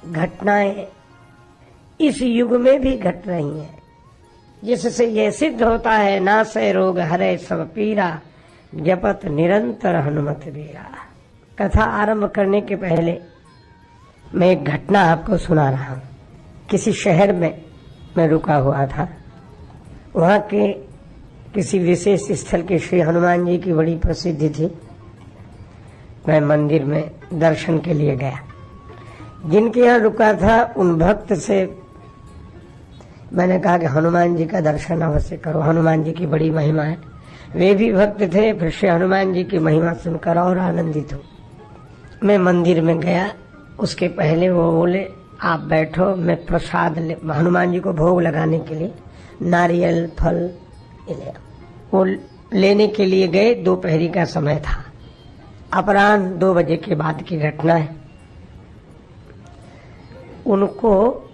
घटनाएं इस युग में भी घट रही हैं, जिससे यह सिद्ध होता है नासै रोग हरै सब पीरा, जपत निरंतर हनुमत वीरा। कथा आरंभ करने के पहले मैं एक घटना आपको सुना रहा हूँ। किसी शहर में मैं रुका हुआ था। वहाँ के किसी विशेष स्थल के श्री हनुमान जी की बड़ी प्रसिद्धि थी। मैं मंदिर में दर्शन के लिए गया। जिनके यहाँ रुका था उन भक्त से मैंने कहा कि हनुमान जी का दर्शन अवश्य करो, हनुमान जी की बड़ी महिमा है। वे भी भक्त थे, फिर श्री हनुमान जी की महिमा सुनकर और आनंदित हो। मैं मंदिर में गया, उसके पहले वो बोले आप बैठो, मैं प्रसाद हनुमान जी को भोग लगाने के लिए नारियल फल ले। वो लेने के लिए गए। दोपहरी का समय था, अपराह्न 2 बजे के बाद की घटना है। उनको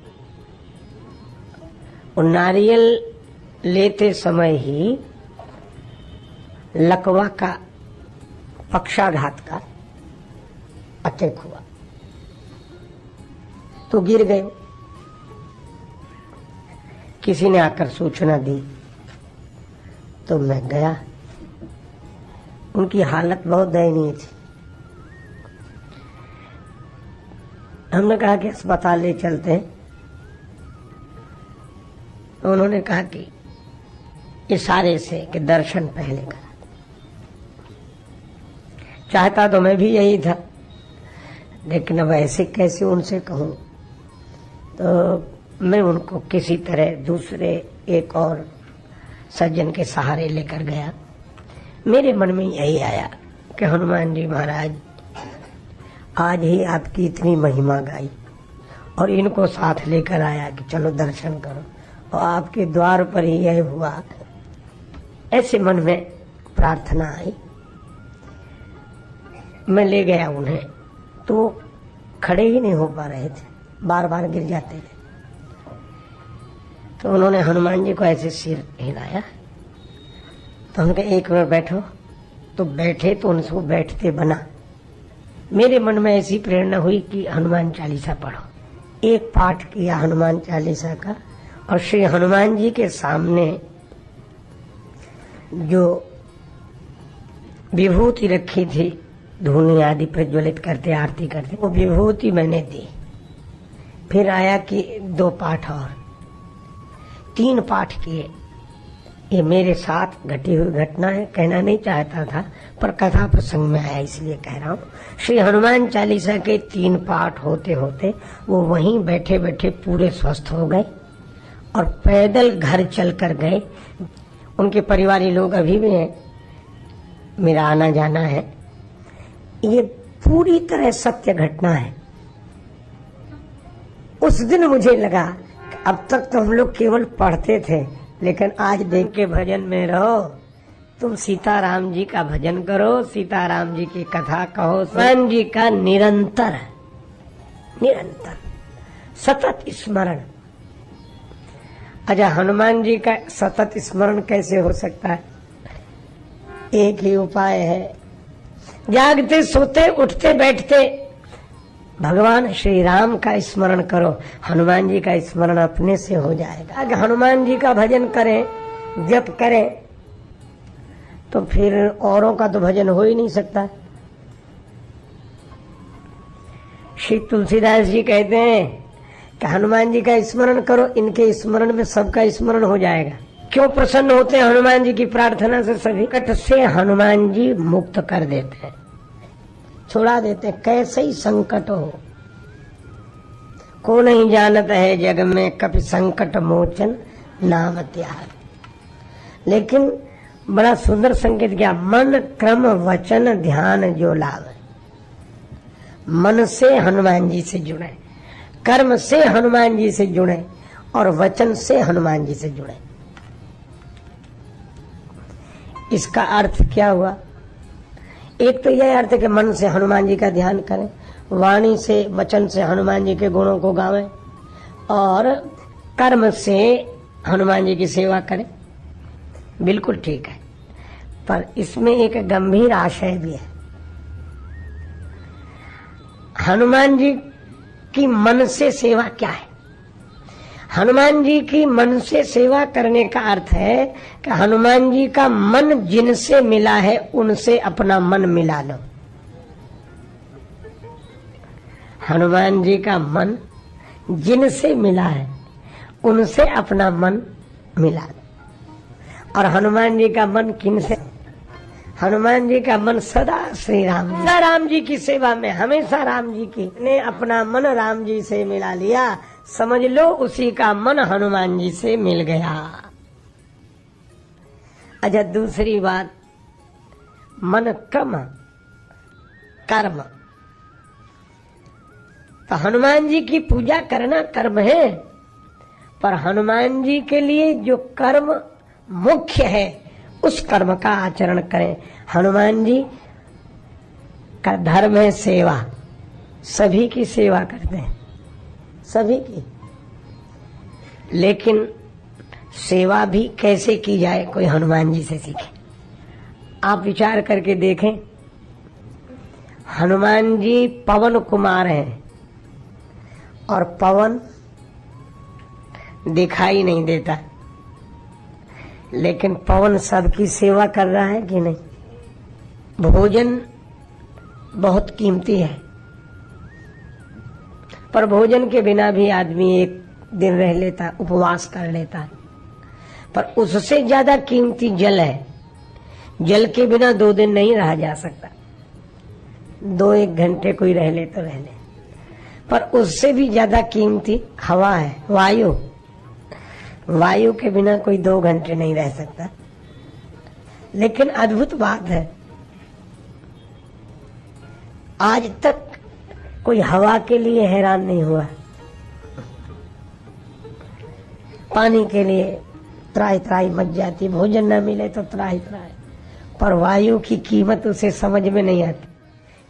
नारियल लेते समय ही लकवा का पक्षाघात का अटैक हुआ, तो गिर गए। किसी ने आकर सूचना दी तो मैं गया। उनकी हालत बहुत दयनीय थी। हमने कहा कि अस्पताल ले चलते हैं। तो उन्होंने कहा कि इशारे से कि दर्शन पहले करा। चाहता तो मैं भी यही था, लेकिन अब ऐसे कैसे उनसे कहूं। तो मैं उनको किसी तरह दूसरे एक और सज्जन के सहारे लेकर गया। मेरे मन में यही आया कि हनुमान जी महाराज आज ही आपकी इतनी महिमा गाई और इनको साथ लेकर आया कि चलो दर्शन करो, और आपके द्वार पर ही यह हुआ। ऐसे मन में प्रार्थना आई। मैं ले गया उन्हें, तो खड़े ही नहीं हो पा रहे थे, बार बार गिर जाते थे। तो उन्होंने हनुमान जी को ऐसे सिर हिलाया। तो हमने कहा 1 मिनट बैठो। तो बैठे तो उनको बैठते बना। मेरे मन में ऐसी प्रेरणा हुई कि हनुमान चालीसा पढ़ो। एक पाठ किया हनुमान चालीसा का, और श्री हनुमान जी के सामने जो विभूति रखी थी, धूनी आदि प्रज्वलित करते आरती करते, वो विभूति मैंने दी। फिर आया कि 2 पाठ और 3 पाठ किए। ये मेरे साथ घटी हुई घटना है, कहना नहीं चाहता था पर कथा प्रसंग में आया इसलिए कह रहा हूँ। श्री हनुमान चालीसा के 3 पाठ होते होते वो वहीं बैठे बैठे पूरे स्वस्थ हो गए और पैदल घर चल कर गए। उनके परिवारी लोग अभी भी हैं, मेरा आना जाना है। ये पूरी तरह सत्य घटना है। उस दिन मुझे लगा कि अब तक तो हम लोग केवल पढ़ते थे, लेकिन आज देख के भजन में रहो। तुम सीताराम जी का भजन करो, सीताराम जी की कथा कहो, हनुमान जी का निरंतर सतत स्मरण। अच्छा, हनुमान जी का सतत स्मरण कैसे हो सकता है? एक ही उपाय है, जागते सोते उठते बैठते भगवान श्री राम का स्मरण करो। हनुमान जी का स्मरण अपने से हो जाएगा। अगर हनुमान जी का भजन करें, जप करें, तो फिर औरों का तो भजन हो ही नहीं सकता। श्री तुलसीदास जी कहते हैं कि हनुमान जी का स्मरण करो, इनके स्मरण में सबका स्मरण हो जाएगा। क्यों प्रसन्न होते हैं हनुमान जी की प्रार्थना से? सभी कट से हनुमान जी मुक्त कर देते हैं, छुड़ा देते। कैसे ही संकट हो, को नहीं जानत है जग में कभी संकट मोचन नाम त्याग। लेकिन बड़ा सुंदर संकेत किया, मन क्रम वचन ध्यान जो लाभ। मन से हनुमान जी से जुड़े, कर्म से हनुमान जी से जुड़े और वचन से हनुमान जी से जुड़े। इसका अर्थ क्या हुआ? एक तो यह अर्थ है कि मन से हनुमान जी का ध्यान करें, वाणी से वचन से हनुमान जी के गुणों को गावें और कर्म से हनुमान जी की सेवा करें। बिल्कुल ठीक है, पर इसमें एक गंभीर आशय भी है। हनुमान जी कि मन से सेवा क्या है। हनुमान जी की मन से सेवा करने का अर्थ है कि हनुमान जी का मन जिनसे मिला है उनसे अपना मन मिला लो। हनुमान जी का मन जिनसे मिला है उनसे अपना मन मिला दो। और हनुमान जी का मन किनसे? हनुमान जी का मन सदा श्री राम जी, सदा राम जी की सेवा में, हमेशा राम जी की। ने अपना मन राम जी से मिला लिया, समझ लो उसी का मन हनुमान जी से मिल गया। अच्छा, दूसरी बात, मन कर्म। तो हनुमान जी की पूजा करना कर्म है, पर हनुमान जी के लिए जो कर्म मुख्य है उस कर्म का आचरण करें। हनुमान जी का धर्म है सेवा, सभी की सेवा करते हैं, सभी की। लेकिन सेवा भी कैसे की जाए, कोई हनुमान जी से सीखे। आप विचार करके देखें, हनुमान जी पवन कुमार हैं और पवन दिखाई नहीं देता, लेकिन पवन सबकी सेवा कर रहा है कि नहीं। भोजन बहुत कीमती है, पर भोजन के बिना भी आदमी एक दिन रह लेता, उपवास कर लेता है। पर उससे ज्यादा कीमती जल है। जल के बिना 2 दिन नहीं रहा जा सकता, 2-1 घंटे कोई रह ले तो रह ले। पर उससे भी ज्यादा कीमती हवा है, वायु। वायु के बिना कोई 2 घंटे नहीं रह सकता। लेकिन अद्भुत बात है, आज तक कोई हवा के लिए हैरान नहीं हुआ। पानी के लिए त्राही मच जाती, भोजन न मिले तो त्राही। पर वायु की कीमत उसे समझ में नहीं आती।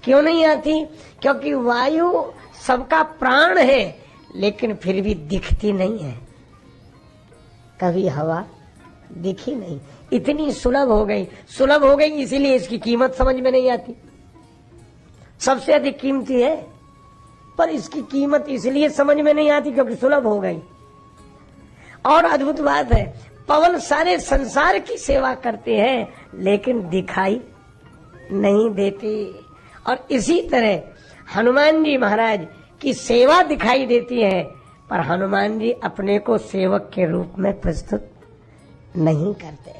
क्यों नहीं आती? क्योंकि वायु सबका प्राण है, लेकिन फिर भी दिखती नहीं है। कभी हवा दिखी नहीं, इतनी सुलभ हो गई, इसीलिए इसकी कीमत समझ में नहीं आती। सबसे अधिक कीमती है, पर इसकी कीमत इसलिए समझ में नहीं आती क्योंकि सुलभ हो गई। और अद्भुत बात है, पवन सारे संसार की सेवा करते हैं, लेकिन दिखाई नहीं देते। और इसी तरह हनुमान जी महाराज की सेवा दिखाई देती है, पर हनुमान जी अपने को सेवक के रूप में प्रस्तुत नहीं करते।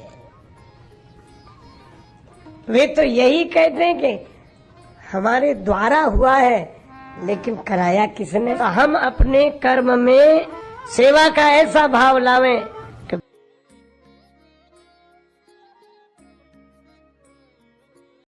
वे तो यही कहते हैं कि हमारे द्वारा हुआ है, लेकिन कराया किसने? तो हम अपने कर्म में सेवा का ऐसा भाव लावें